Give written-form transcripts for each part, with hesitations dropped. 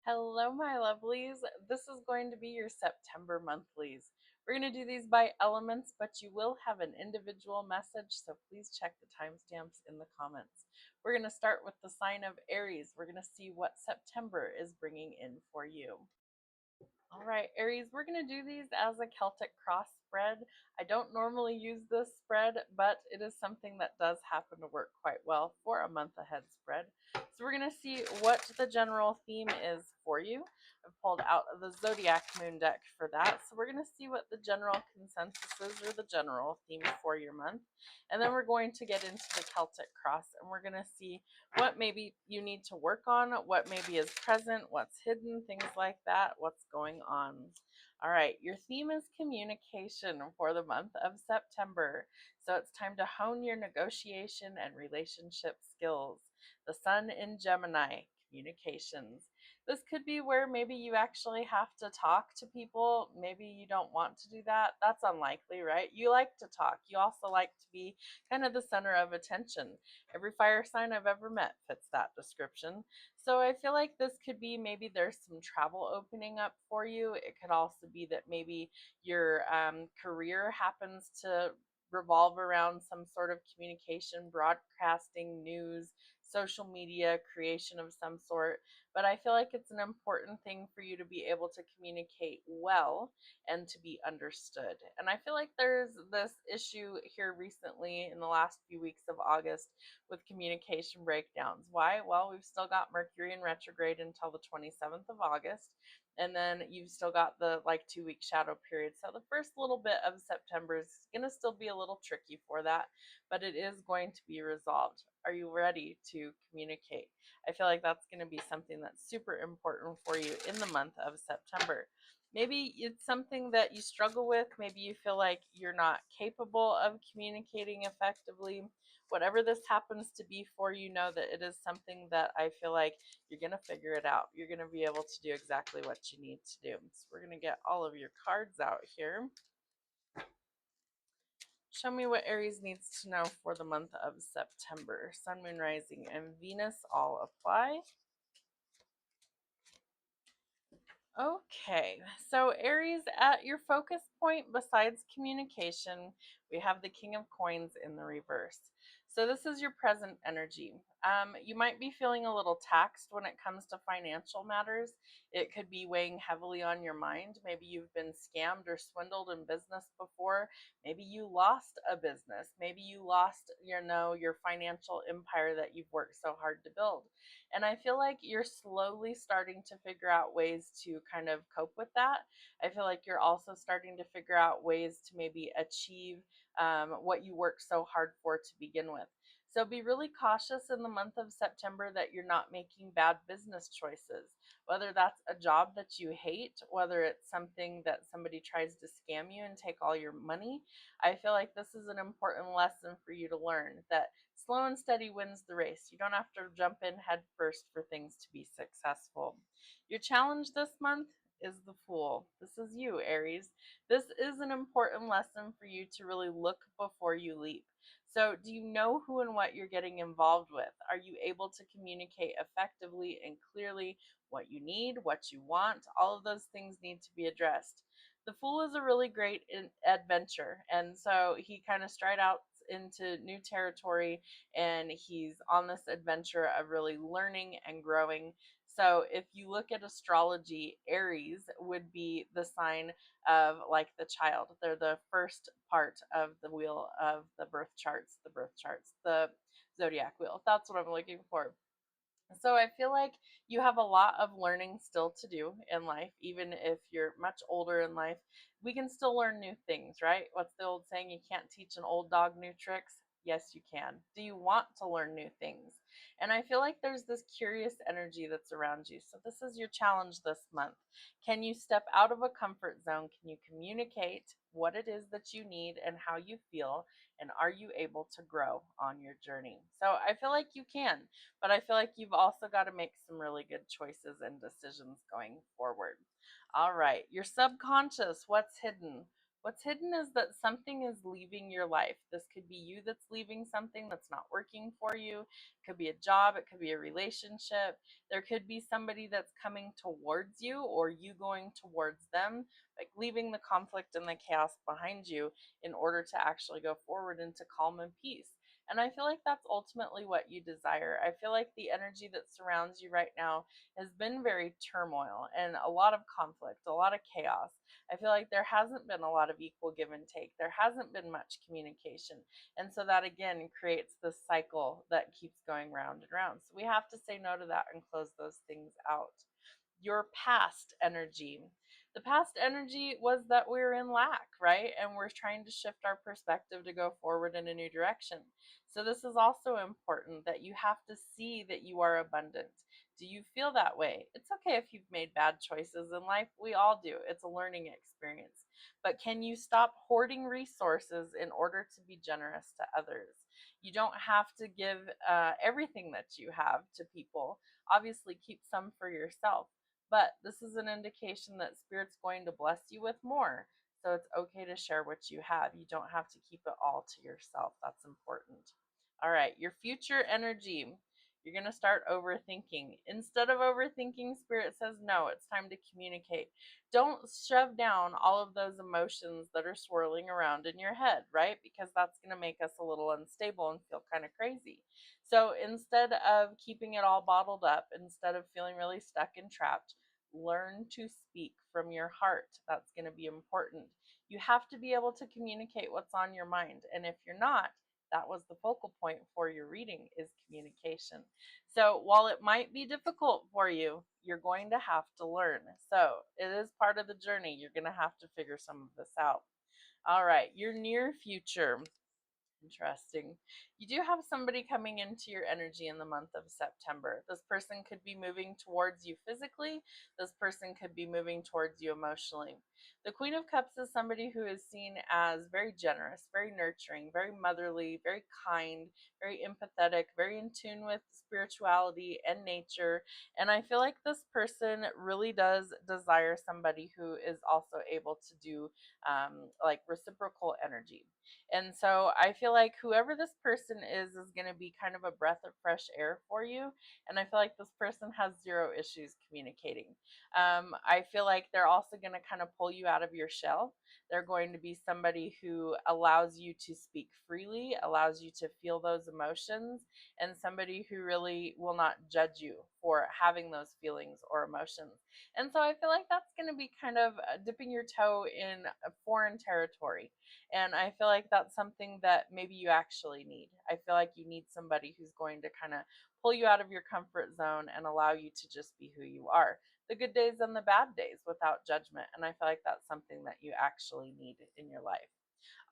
Hello, my lovelies. This is going to be your September monthlies. We're going to do these by elements, but you will have an individual message, so please check the timestamps in the comments. We're going to start with the sign of Aries. We're going to see what September is bringing in for you. All right, Aries, we're going to do these as a Celtic cross spread. I don't normally use this spread, but it is something that does happen to work quite well for a month ahead spread. So we're going to see what the general theme is for you. I've pulled out the Zodiac Moon deck for that. So we're going to see what the general consensus is or the general theme for your month. And then we're going to get into the Celtic cross and we're going to see what maybe you need to work on, what maybe is present, what's hidden, things like that, what's going on. All right, your theme is communication for the month of September. So it's time to hone your negotiation and relationship skills. The sun in Gemini, communications. This could be where maybe you actually have to talk to people. Maybe you don't want to do that. That's unlikely, right? You like to talk. You also like to be kind of the center of attention. Every fire sign I've ever met fits that description. So I feel like this could be maybe there's some travel opening up for you. It could also be that maybe your career happens to revolve around some sort of communication, broadcasting, news, social media, creation of some sort. But I feel like it's an important thing for you to be able to communicate well and to be understood. And I feel like there's this issue here recently in the last few weeks of August with communication breakdowns. Why? Well, we've still got Mercury in retrograde until the 27th of August. And then you've still got the 2 week shadow period. So the first little bit of September is going to still be a little tricky for that, but it is going to be resolved. Are you ready to communicate? I feel like that's going to be something that's super important for you in the month of September. Maybe it's something that you struggle with. Maybe you feel like you're not capable of communicating effectively. Whatever this happens to be for you, know that it is something that I feel like you're going to figure it out. You're going to be able to do exactly what you need to do. So we're going to get all of your cards out here. Show me what Aries needs to know for the month of September. Sun, Moon, Rising, and Venus all apply. Okay, so Aries, at your focus point besides communication, we have the King of Coins in the reverse. So this is your present energy. You might be feeling a little taxed when it comes to financial matters. It could be weighing heavily on your mind. Maybe you've been scammed or swindled in business before. Maybe you lost a business. Maybe you lost, your financial empire that you've worked so hard to build. And I feel like you're slowly starting to figure out ways to kind of cope with that. I feel like you're also starting to figure out ways to maybe achieve what you worked so hard for to begin with. So be really cautious in the month of September that you're not making bad business choices, whether that's a job that you hate, whether it's something that somebody tries to scam you and take all your money. I feel like this is an important lesson for you to learn that slow and steady wins the race. You don't have to jump in head first for things to be successful. Your challenge this month is the Fool. This is you, Aries. This is an important lesson for you to really look before you leap. So, do you know who and what you're getting involved with? Are you able to communicate effectively and clearly what you need, what you want? All of those things need to be addressed. The Fool is a really great adventure, and so he kind of stride out into new territory and he's on this adventure of really learning and growing. So if you look at astrology, Aries would be the sign of the child. They're the first part of the wheel of the the zodiac wheel. That's what I'm looking for. So I feel like you have a lot of learning still to do in life, even if you're much older in life. We can still learn new things, right? What's the old saying? You can't teach an old dog new tricks. Yes, you can. Do you want to learn new things? And I feel like there's this curious energy that's around you. So this is your challenge this month. Can you step out of a comfort zone? Can you communicate what it is that you need and how you feel? And are you able to grow on your journey? So I feel like you can. But I feel like you've also got to make some really good choices and decisions going forward. All right, your subconscious, what's hidden? What's hidden is that something is leaving your life. This could be you that's leaving something that's not working for you. It could be a job, it could be a relationship. There could be somebody that's coming towards you or you going towards them, like leaving the conflict and the chaos behind you in order to actually go forward into calm and peace. And I feel like that's ultimately what you desire. I feel like the energy that surrounds you right now has been very turmoil and a lot of conflict, a lot of chaos. I feel like there hasn't been a lot of equal give and take. There hasn't been much communication. And so that again creates this cycle that keeps going round and round. So we have to say no to that and close those things out. Your past energy. The past energy was that we were in lack, right? And we're trying to shift our perspective to go forward in a new direction. So, this is also important that you have to see that you are abundant. Do you feel that way? It's okay if you've made bad choices in life. We all do. It's a learning experience. But can you stop hoarding resources in order to be generous to others? You don't have to give everything that you have to people. Obviously, keep some for yourself. But this is an indication that Spirit's going to bless you with more. So it's okay to share what you have. You don't have to keep it all to yourself. That's important. All right, your future energy. You're going to start overthinking. Instead of overthinking, Spirit says, no, it's time to communicate. Don't shove down all of those emotions that are swirling around in your head, right? Because that's going to make us a little unstable and feel kind of crazy. So instead of keeping it all bottled up, instead of feeling really stuck and trapped, learn to speak from your heart. That's going to be important. You have to be able to communicate what's on your mind. And if you're not, that was the focal point for your reading, is communication. So while it might be difficult for you, you're going to have to learn. So it is part of the journey. You're going to have to figure some of this out. All right, your near future. Interesting. You do have somebody coming into your energy in the month of September. This person could be moving towards you physically. This person could be moving towards you emotionally. The Queen of Cups is somebody who is seen as very generous, very nurturing, very motherly, very kind, very empathetic, very in tune with spirituality and nature. And I feel like this person really does desire somebody who is also able to do like reciprocal energy. And so I feel like whoever this person is going to be kind of a breath of fresh air for you. And I feel like this person has zero issues communicating. I feel like they're also going to kind of pull you out of your shell. They're going to be somebody who allows you to speak freely, allows you to feel those emotions, and somebody who really will not judge you for having those feelings or emotions. And so I feel like that's going to be kind of dipping your toe in a foreign territory. And I feel like that's something that maybe you actually need. I feel like you need somebody who's going to kind of pull you out of your comfort zone and allow you to just be who you are. The good days and the bad days without judgment. And I feel like that's something that you actually need in your life.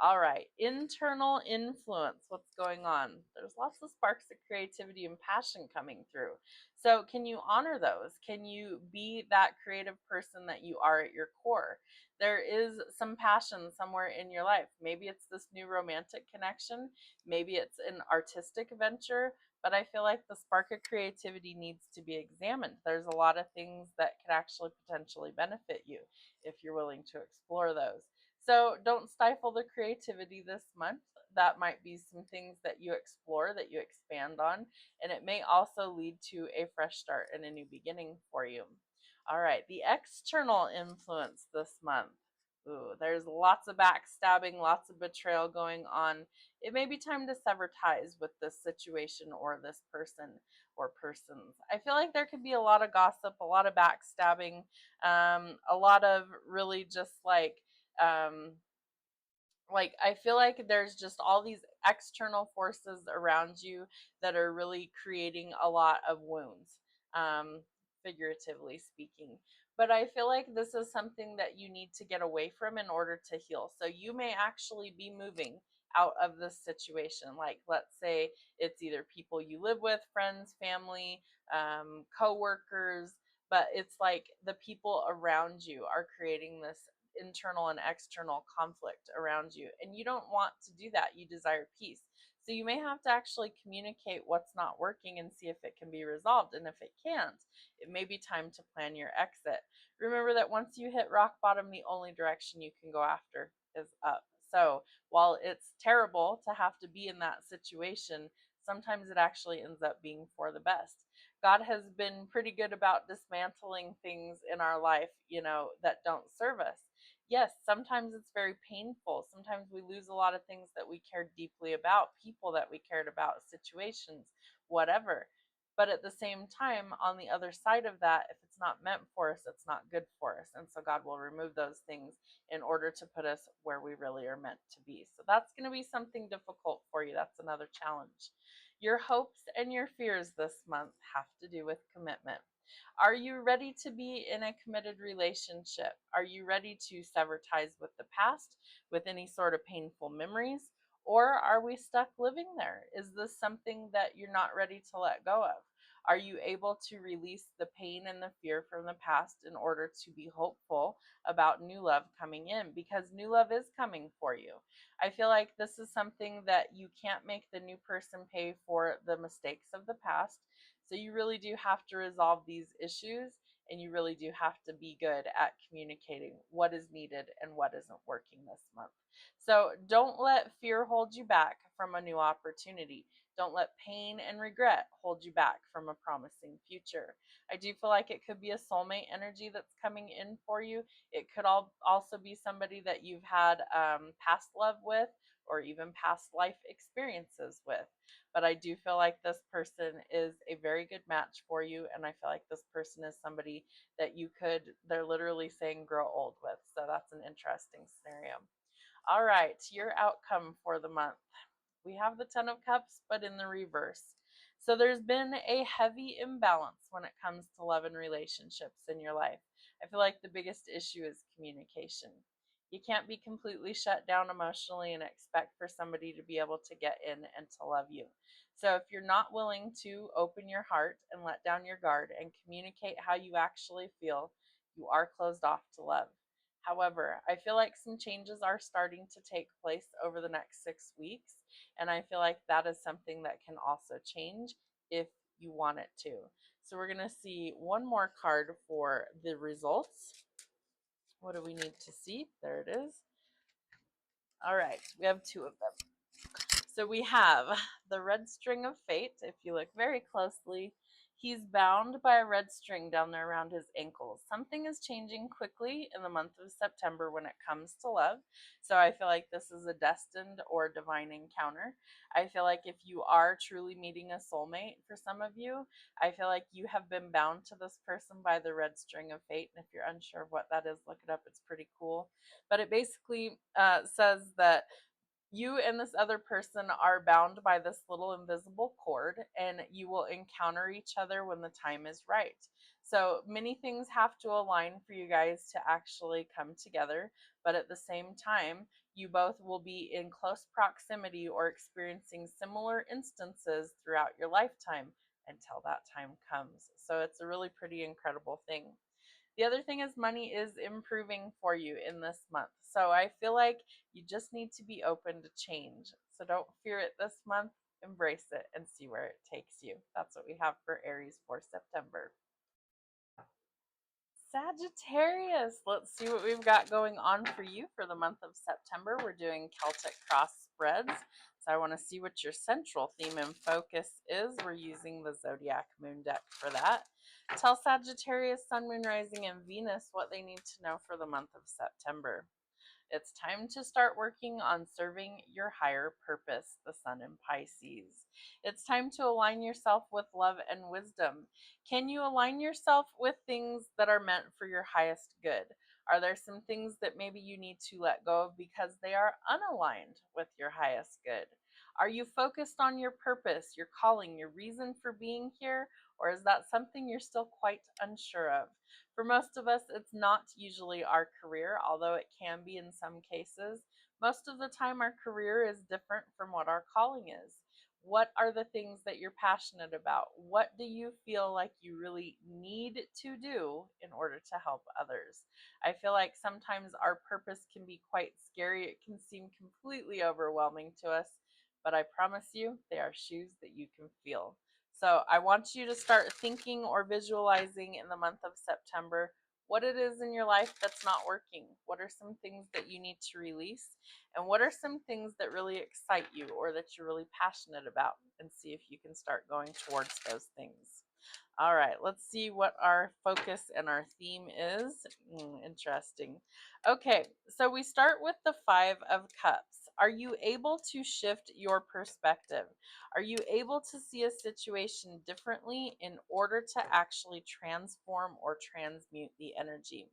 All right, internal influence. What's going on? There's lots of sparks of creativity and passion coming through. So, can you honor those? Can you be that creative person that you are at your core? There is some passion somewhere in your life. Maybe it's this new romantic connection, maybe it's an artistic venture, but I feel like the spark of creativity needs to be examined. There's a lot of things that could actually potentially benefit you if you're willing to explore those. So don't stifle the creativity this month. That might be some things that you explore, that you expand on, and it may also lead to a fresh start and a new beginning for you. All right, the external influence this month. Ooh, there's lots of backstabbing, lots of betrayal going on. It may be time to sever ties with this situation or this person or persons. I feel like there could be a lot of gossip, a lot of backstabbing, a lot of really just um, I feel like there's just all these external forces around you that are really creating a lot of wounds, um, figuratively speaking. But I feel like this is something that you need to get away from in order to heal. So you may actually be moving out of this situation. Like, let's say it's either people you live with, friends, family, co-workers, but it's like the people around you are creating this internal and external conflict around you, and you don't want to do that. You desire peace. So you may have to actually communicate what's not working and see if it can be resolved. And if it can't, it may be time to plan your exit. Remember that once you hit rock bottom, the only direction you can go after is up. So while it's terrible to have to be in that situation, sometimes it actually ends up being for the best. God has been pretty good about dismantling things in our life, that don't serve us. Yes, sometimes it's very painful. Sometimes we lose a lot of things that we cared deeply about, people that we cared about, situations, whatever. But at the same time, on the other side of that, if it's not meant for us, it's not good for us. And so God will remove those things in order to put us where we really are meant to be. So that's going to be something difficult for you. That's another challenge. Your hopes and your fears this month have to do with commitment. Are you ready to be in a committed relationship? Are you ready to sever ties with the past, with any sort of painful memories? Or are we stuck living there? Is this something that you're not ready to let go of? Are you able to release the pain and the fear from the past in order to be hopeful about new love coming in? Because new love is coming for you. I feel like this is something that you can't make the new person pay for the mistakes of the past. So you really do have to resolve these issues, and you really do have to be good at communicating what is needed and what isn't working this month. So don't let fear hold you back from a new opportunity. Don't let pain and regret hold you back from a promising future. I do feel like it could be a soulmate energy that's coming in for you. It could also be somebody that you've had past love with, or even past life experiences with. But I do feel like this person is a very good match for you, and I feel like this person is somebody that they're literally saying grow old with. So that's an interesting scenario. All right, your outcome for the month. We have the Ten of Cups, but in the reverse. So there's been a heavy imbalance when it comes to love and relationships in your life. I feel like the biggest issue is communication. You can't be completely shut down emotionally and expect for somebody to be able to get in and to love you. So if you're not willing to open your heart and let down your guard and communicate how you actually feel, you are closed off to love. However, I feel like some changes are starting to take place over the next 6 weeks, and I feel like that is something that can also change if you want it to. So we're going to see one more card for the results. What do we need to see? There it is. All right, we have two of them. So we have the red string of fate. If you look very closely, he's bound by a red string down there around his ankles. Something is changing quickly in the month of September when it comes to love. So I feel like this is a destined or divine encounter. I feel like if you are truly meeting a soulmate for some of you, I feel like you have been bound to this person by the red string of fate. And if you're unsure of what that is, look it up. It's pretty cool. But it basically says that you and this other person are bound by this little invisible cord, and you will encounter each other when the time is right. So many things have to align for you guys to actually come together, but at the same time, you both will be in close proximity or experiencing similar instances throughout your lifetime until that time comes. So it's a really pretty incredible thing. The other thing is money is improving for you in this month. So I feel like you just need to be open to change. So don't fear it this month. Embrace it and see where it takes you. That's what we have for Aries for September. Sagittarius, let's see what we've got going on for you for the month of September. We're doing Celtic cross spreads. So I want to see what your central theme and focus is. We're using the Zodiac Moon deck for that. Tell Sagittarius, Sun, Moon, Rising, and Venus what they need to know for the month of September. It's time to start working on serving your higher purpose, the Sun in Pisces. It's time to align yourself with love and wisdom. Can you align yourself with things that are meant for your highest good? Are there some things that maybe you need to let go of because they are unaligned with your highest good? Are you focused on your purpose, your calling, your reason for being here, or is that something you're still quite unsure of? For most of us, it's not usually our career, although it can be in some cases. Most of the time, our career is different from what our calling is. What are the things that you're passionate about? What do you feel like you really need to do in order to help others? I feel like sometimes our purpose can be quite scary. It can seem completely overwhelming to us, but I promise you, they are shoes that you can feel. So I want you to start thinking or visualizing in the month of September, what it is in your life that's not working. What are some things that you need to release? And what are some things that really excite you or that you're really passionate about? And see if you can start going towards those things. All right, let's see what our focus and our theme is. Interesting. Okay, so we start with the Five of Cups. Are you able to shift your perspective? Are you able to see a situation differently in order to actually transform or transmute the energy?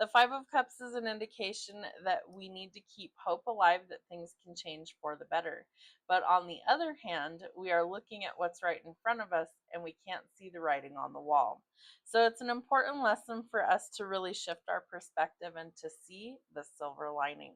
The Five of Cups is an indication that we need to keep hope alive that things can change for the better. But on the other hand, we are looking at what's right in front of us and we can't see the writing on the wall. So it's an important lesson for us to really shift our perspective and to see the silver lining.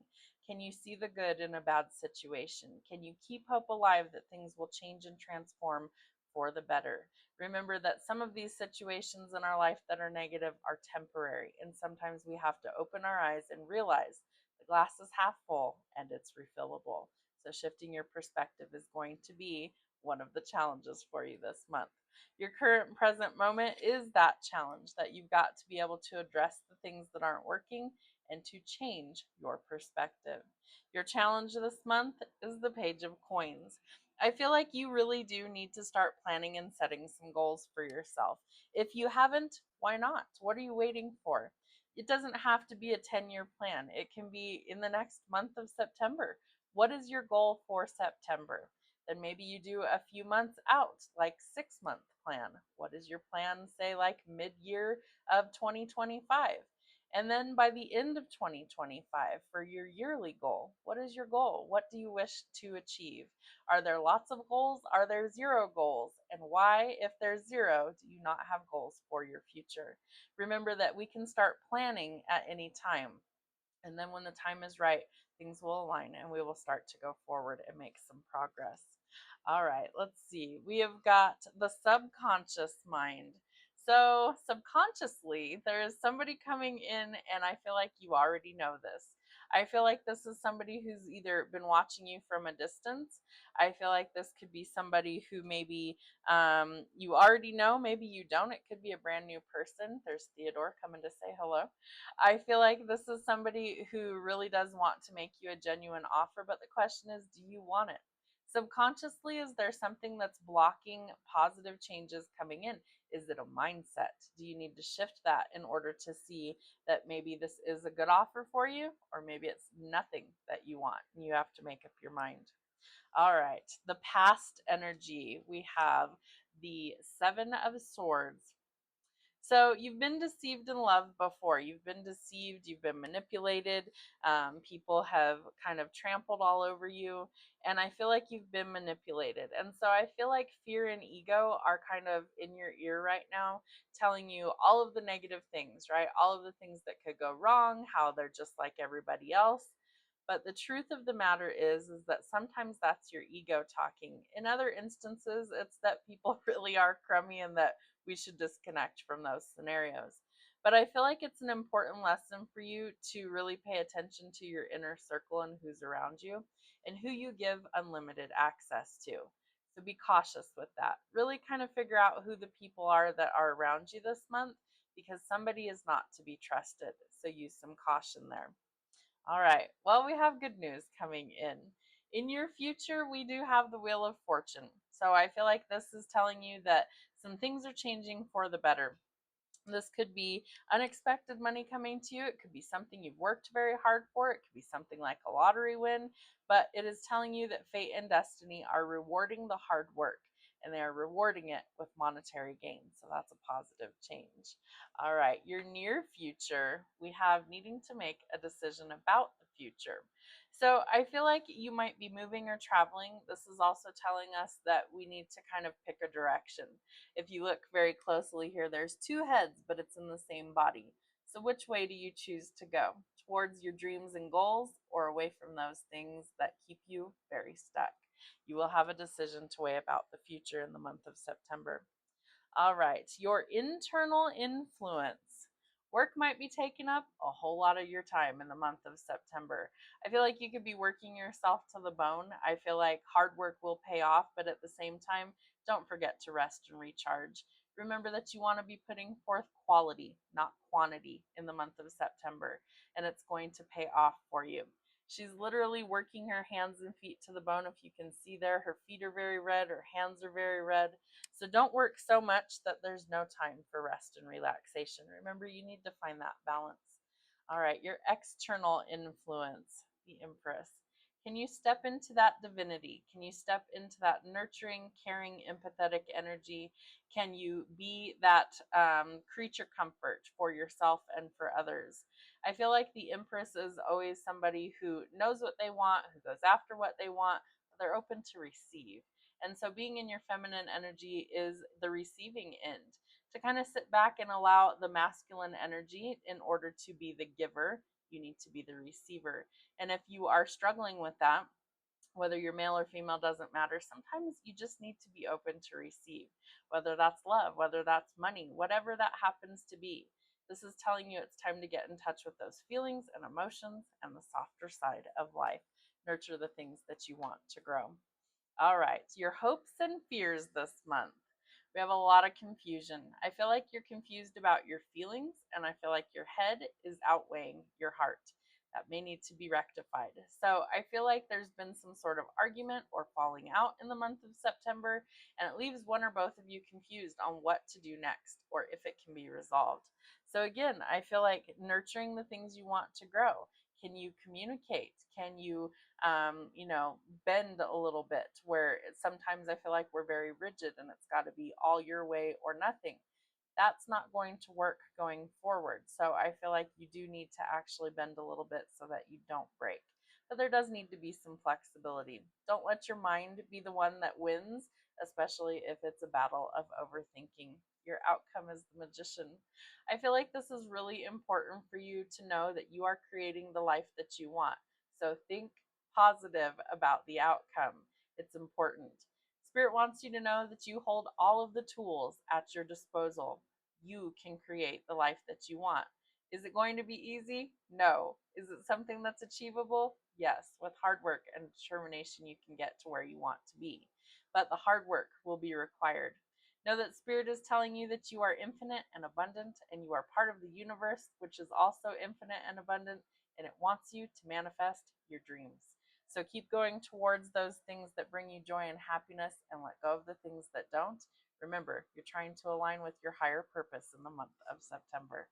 Can you see the good in a bad situation? Can you keep hope alive that things will change and transform for the better? Remember that some of these situations in our life that are negative are temporary, and sometimes we have to open our eyes and realize the glass is half full and it's refillable. So shifting your perspective is going to be one of the challenges for you this month. Your current present moment is that challenge that you've got to be able to address the things that aren't working and to change your perspective. Your challenge this month is the Page of Coins. I feel like you really do need to start planning and setting some goals for yourself. If you haven't, why not? What are you waiting for? It doesn't have to be a 10-year plan. It can be in the next month of September. What is your goal for September? Then maybe you do a few months out, like 6-month plan. What is your plan, say, like mid-year of 2025? And then by the end of 2025, for your yearly goal, what is your goal? What do you wish to achieve? Are there lots of goals? Are there zero goals? And why, if there's zero, do you not have goals for your future? Remember that we can start planning at any time. And then when the time is right, things will align and we will start to go forward and make some progress. All right, let's see. We have got the subconscious mind. So, subconsciously, there is somebody coming in, and I feel like you already know this. I feel like this is somebody who's either been watching you from a distance. I feel like this could be somebody who maybe you already know, maybe you don't. It could be a brand new person. There's Theodore coming to say hello. I feel like this is somebody who really does want to make you a genuine offer, but the question is, do you want it? Subconsciously, is there something that's blocking positive changes coming in? Is it a mindset? Do you need to shift that in order to see that maybe this is a good offer for you, or maybe it's nothing that you want and you have to make up your mind? All right, the past energy, we have the Seven of Swords. So you've been deceived in love before. You've been deceived, you've been manipulated. People have kind of trampled all over you. And I feel like you've been manipulated. And so I feel like fear and ego are kind of in your ear right now, telling you all of the negative things, right? All of the things that could go wrong, how they're just like everybody else. But the truth of the matter is that sometimes that's your ego talking. In other instances, it's that people really are crummy and that we should disconnect from those scenarios. But I feel like it's an important lesson for you to really pay attention to your inner circle and who's around you and who you give unlimited access to. So be cautious with that. Really kind of figure out who the people are that are around you this month, because somebody is not to be trusted. So use some caution there. All right. Well, we have good news coming in. In your future, we do have the Wheel of Fortune. So I feel like this is telling you that some things are changing for the better. This could be unexpected money coming to you. It could be something you've worked very hard for. It could be something like a lottery win. But it is telling you that fate and destiny are rewarding the hard work, and they are rewarding it with monetary gain. So that's a positive change. All right, your near future, we have needing to make a decision about the future. So I feel like you might be moving or traveling. This is also telling us that we need to kind of pick a direction. If you look very closely here, there's two heads, but it's in the same body. So which way do you choose to go? Towards your dreams and goals, or away from those things that keep you very stuck? You will have a decision to weigh about the future in the month of September. All right, your internal influence. Work might be taking up a whole lot of your time in the month of September. I feel like you could be working yourself to the bone. I feel like hard work will pay off, but at the same time, don't forget to rest and recharge. Remember that you want to be putting forth quality, not quantity, in the month of September, and it's going to pay off for you. She's literally working her hands and feet to the bone. If you can see there, her feet are very red, her hands are very red. So don't work so much that there's no time for rest and relaxation. Remember, you need to find that balance. All right, your external influence, the Empress. Can you step into that divinity? Can you step into that nurturing, caring, empathetic energy? Can you be that creature comfort for yourself and for others? I feel like the Empress is always somebody who knows what they want, who goes after what they want, but they're open to receive. And so being in your feminine energy is the receiving end, to kind of sit back and allow the masculine energy in order to be the giver. You need to be the receiver. And if you are struggling with that, whether you're male or female doesn't matter. Sometimes you just need to be open to receive, whether that's love, whether that's money, whatever that happens to be. This is telling you it's time to get in touch with those feelings and emotions and the softer side of life. Nurture the things that you want to grow. All right, your hopes and fears this month. We have a lot of confusion. I feel like you're confused about your feelings, and I feel like your head is outweighing your heart. That may need to be rectified. So I feel like there's been some sort of argument or falling out in the month of September, and it leaves one or both of you confused on what to do next or if it can be resolved. So again, I feel like nurturing the things you want to grow. Can you communicate? Can you bend a little bit, where sometimes I feel like we're very rigid and it's got to be all your way or nothing. That's not going to work going forward. So I feel like you do need to actually bend a little bit so that you don't break. But there does need to be some flexibility. Don't let your mind be the one that wins, especially if it's a battle of overthinking. Your outcome is the Magician. I feel like this is really important for you to know that you are creating the life that you want. So think positive about the outcome. It's important. Spirit wants you to know that you hold all of the tools at your disposal. You can create the life that you want. Is it going to be easy? No. Is it something that's achievable? Yes. With hard work and determination, you can get to where you want to be. But the hard work will be required. Know that Spirit is telling you that you are infinite and abundant, and you are part of the universe, which is also infinite and abundant, and it wants you to manifest your dreams. So keep going towards those things that bring you joy and happiness, and let go of the things that don't. Remember, you're trying to align with your higher purpose in the month of September.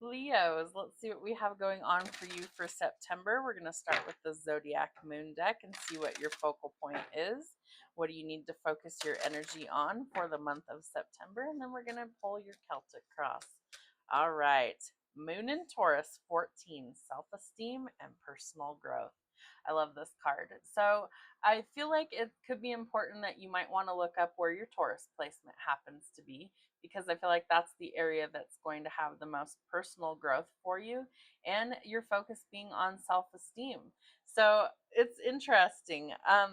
Leos, let's see what we have going on for you for September. We're going to start with the Zodiac Moon deck and see what your focal point is. What do you need to focus your energy on for the month of September? And then we're going to pull your Celtic cross. All right. Moon in Taurus 14, self-esteem and personal growth. I love this card. So I feel like it could be important that you might want to look up where your Taurus placement happens to be, because I feel like that's the area that's going to have the most personal growth for you, and your focus being on self-esteem. So it's interesting.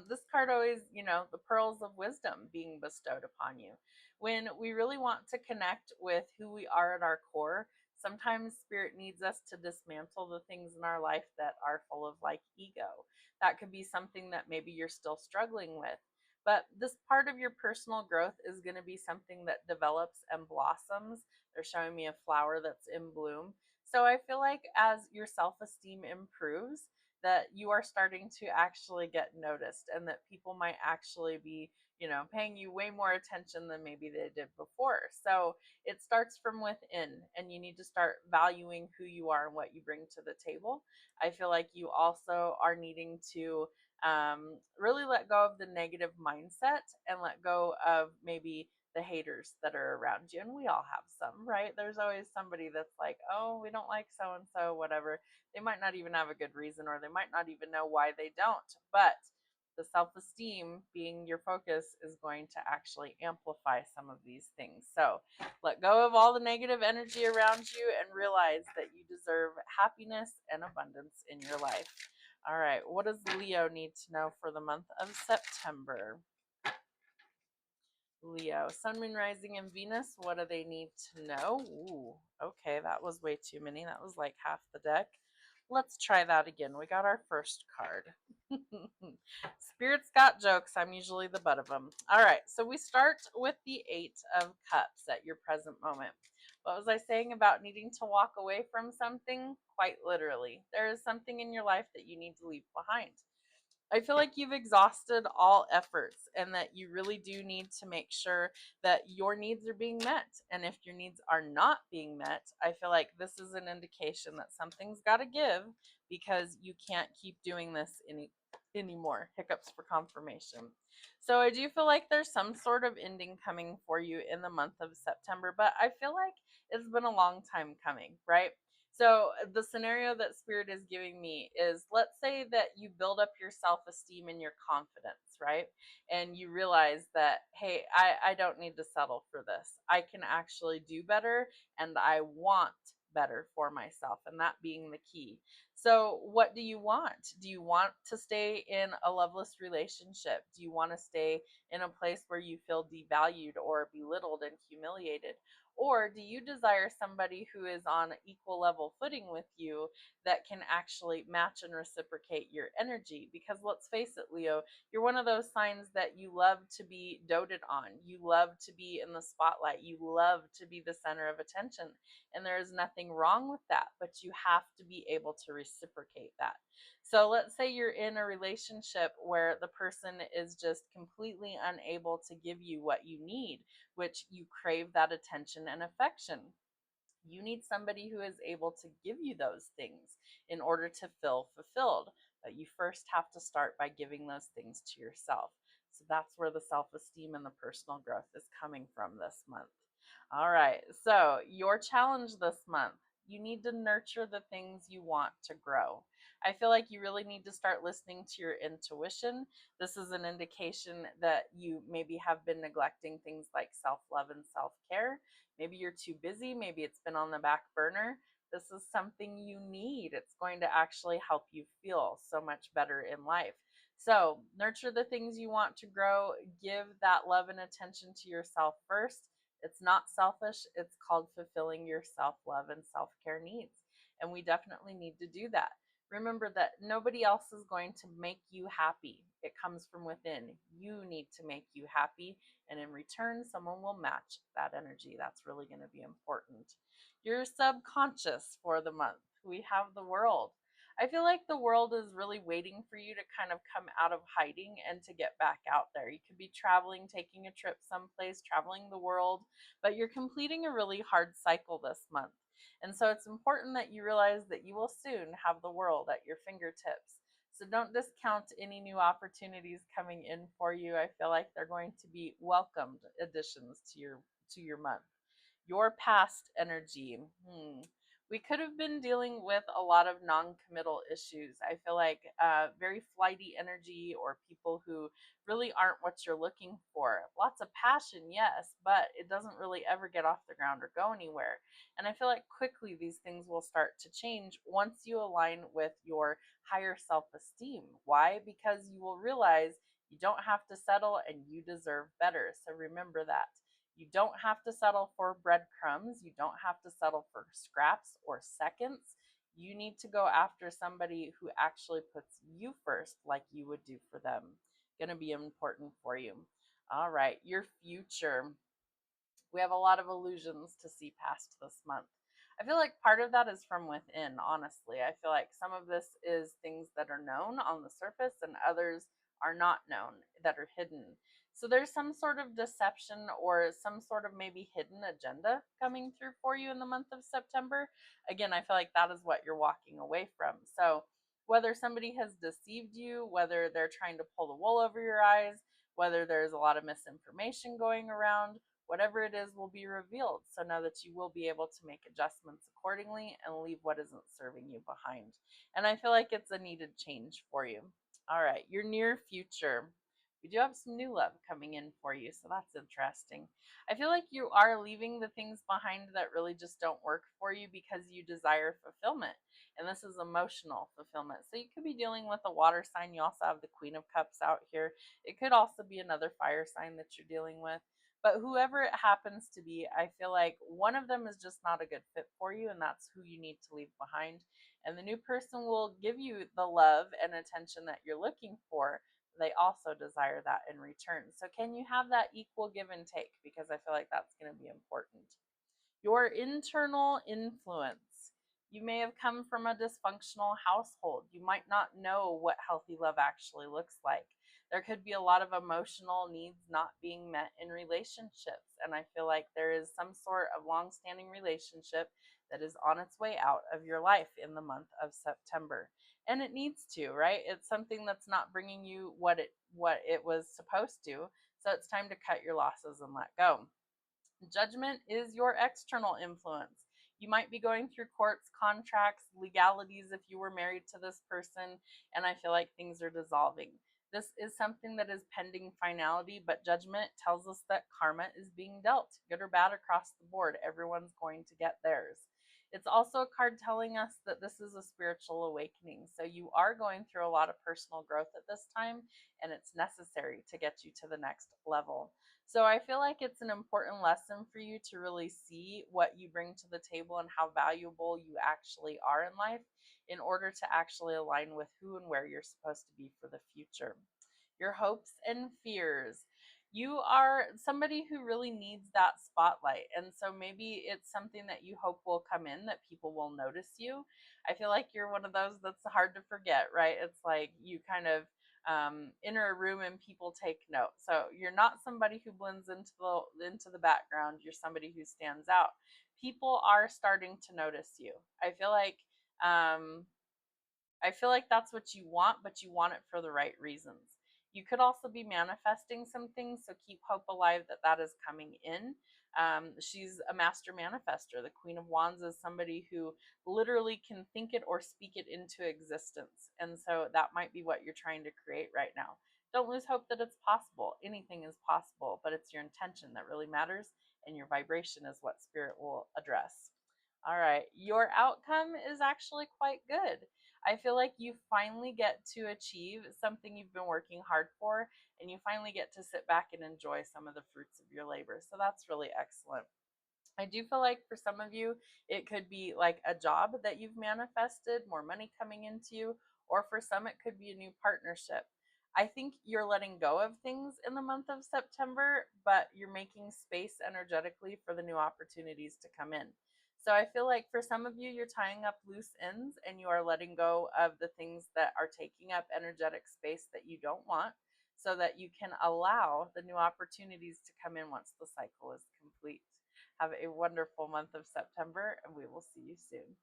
This card always, the pearls of wisdom being bestowed upon you. When we really want to connect with who we are at our core, sometimes Spirit needs us to dismantle the things in our life that are full of like ego. That could be something that maybe you're still struggling with. But this part of your personal growth is going to be something that develops and blossoms. They're showing me a flower that's in bloom. So I feel like as your self-esteem improves, that you are starting to actually get noticed, and that people might actually be, paying you way more attention than maybe they did before. So it starts from within, and you need to start valuing who you are and what you bring to the table. I feel like you also are needing to really let go of the negative mindset and let go of maybe the haters that are around you. And we all have some, right? There's always somebody that's like, oh, we don't like so and so, whatever. They might not even have a good reason, or they might not even know why they don't. But the self-esteem being your focus is going to actually amplify some of these things. So let go of all the negative energy around you and realize that you deserve happiness and abundance in your life. All right, what does Leo need to know for the month of September? Leo, Sun, Moon, Rising, and Venus, what do they need to know? Ooh, okay, that was way too many. That was like half the deck. Let's try that again. We got our first card. Spirit's got jokes. I'm usually the butt of them. All right, so we start with the Eight of Cups at your present moment. What was I saying about needing to walk away from something? Quite literally. There is something in your life that you need to leave behind. I feel like you've exhausted all efforts and that you really do need to make sure that your needs are being met. And if your needs are not being met, I feel like this is an indication that something's got to give, because you can't keep doing this anymore. Hiccups for confirmation. So I do feel like there's some sort of ending coming for you in the month of September, but I feel like it's been a long time coming, right? So the scenario that Spirit is giving me is, let's say that you build up your self-esteem and your confidence, right? And you realize that, hey, I don't need to settle for this. I can actually do better, and I want better for myself, and that being the key. So what do you want? Do you want to stay in a loveless relationship? Do you want to stay in a place where you feel devalued or belittled and humiliated? Or do you desire somebody who is on equal level footing with you, that can actually match and reciprocate your energy? Because let's face it, Leo, you're one of those signs that you love to be doted on. You love to be in the spotlight. You love to be the center of attention. And there is nothing wrong with that, but you have to be able to reciprocate that. So let's say you're in a relationship where the person is just completely unable to give you what you need, which you crave that attention and affection. You need somebody who is able to give you those things in order to feel fulfilled. But you first have to start by giving those things to yourself. So that's where the self-esteem and the personal growth is coming from this month. All right, so your challenge this month: you need to nurture the things you want to grow. I feel like you really need to start listening to your intuition. This is an indication that you maybe have been neglecting things like self-love and self-care. Maybe you're too busy. Maybe it's been on the back burner. This is something you need. It's going to actually help you feel so much better in life. So nurture the things you want to grow. Give that love and attention to yourself first. It's not selfish. It's called fulfilling your self-love and self-care needs. And we definitely need to do that. Remember that nobody else is going to make you happy. It comes from within. You need to make you happy, and in return, someone will match that energy. That's really going to be important. Your subconscious for the month. We have the World. I feel like the world is really waiting for you to kind of come out of hiding and to get back out there. You could be traveling, taking a trip someplace, traveling the world, but you're completing a really hard cycle this month. And so it's important that you realize that you will soon have the world at your fingertips. So don't discount any new opportunities coming in for you. I feel like they're going to be welcomed additions to your month. Your past energy. We could have been dealing with a lot of non-committal issues. I feel like very flighty energy, or people who really aren't what you're looking for. Lots of passion, yes, but it doesn't really ever get off the ground or go anywhere. And I feel like quickly these things will start to change once you align with your higher self-esteem. Why? Because you will realize you don't have to settle and you deserve better. So remember that. You don't have to settle for breadcrumbs. You don't have to settle for scraps or seconds. You need to go after somebody who actually puts you first, like you would do for them. Going to be important for you. All right, your future. We have a lot of illusions to see past this month. I feel like part of that is from within, honestly. I feel like some of this is things that are known on the surface, and others are not known, that are hidden. So there's some sort of deception or some sort of maybe hidden agenda coming through for you in the month of September. Again, I feel like that is what you're walking away from. So whether somebody has deceived you, whether they're trying to pull the wool over your eyes, whether there's a lot of misinformation going around, whatever it is will be revealed. So know that you will be able to make adjustments accordingly and leave what isn't serving you behind. And I feel like it's a needed change for you. All right, your near future. We do have some new love coming in for you, so that's interesting. I feel like you are leaving the things behind that really just don't work for you because you desire fulfillment. And this is emotional fulfillment. So you could be dealing with a water sign. You also have the Queen of Cups out here. It could also be another fire sign that you're dealing with. But whoever it happens to be, I feel like one of them is just not a good fit for you, and that's who you need to leave behind. And the new person will give you the love and attention that you're looking for. They also desire that in return. So, can you have that equal give and take? Because I feel like that's going to be important. Your internal influence. You may have come from a dysfunctional household. You might not know what healthy love actually looks like. There could be a lot of emotional needs not being met in relationships. And I feel like there is some sort of long-standing relationship that is on its way out of your life in the month of September. And it needs to, right? It's something that's not bringing you what it was supposed to. So it's time to cut your losses and let go. Judgment is your external influence. You might be going through courts, contracts, legalities if you were married to this person, and I feel like things are dissolving. This is something that is pending finality, but judgment tells us that karma is being dealt, good or bad across the board. Everyone's going to get theirs. It's also a card telling us that this is a spiritual awakening. So you are going through a lot of personal growth at this time, and it's necessary to get you to the next level. So I feel like it's an important lesson for you to really see what you bring to the table and how valuable you actually are in life in order to actually align with who and where you're supposed to be for the future. Your hopes and fears. You are somebody who really needs that spotlight. And so maybe it's something that you hope will come in, that people will notice you. I feel like you're one of those that's hard to forget, right? It's like you kind of enter a room and people take note. So you're not somebody who blends into the background. You're somebody who stands out. People are starting to notice you. Um, I feel like that's what you want, but you want it for the right reasons. You could also be manifesting some things, so keep hope alive that that is coming in. She's a master manifester. The Queen of Wands is somebody who literally can think it or speak it into existence. And so that might be what you're trying to create right now. Don't lose hope that it's possible. Anything is possible, but it's your intention that really matters, and your vibration is what spirit will address. All right, your outcome is actually quite good. I feel like you finally get to achieve something you've been working hard for, and you finally get to sit back and enjoy some of the fruits of your labor. So that's really excellent. I do feel like for some of you, it could be like a job that you've manifested, more money coming into you, or for some, it could be a new partnership. I think you're letting go of things in the month of September, but you're making space energetically for the new opportunities to come in. So I feel like for some of you, you're tying up loose ends and you are letting go of the things that are taking up energetic space that you don't want, so that you can allow the new opportunities to come in once the cycle is complete. Have a wonderful month of September, and we will see you soon.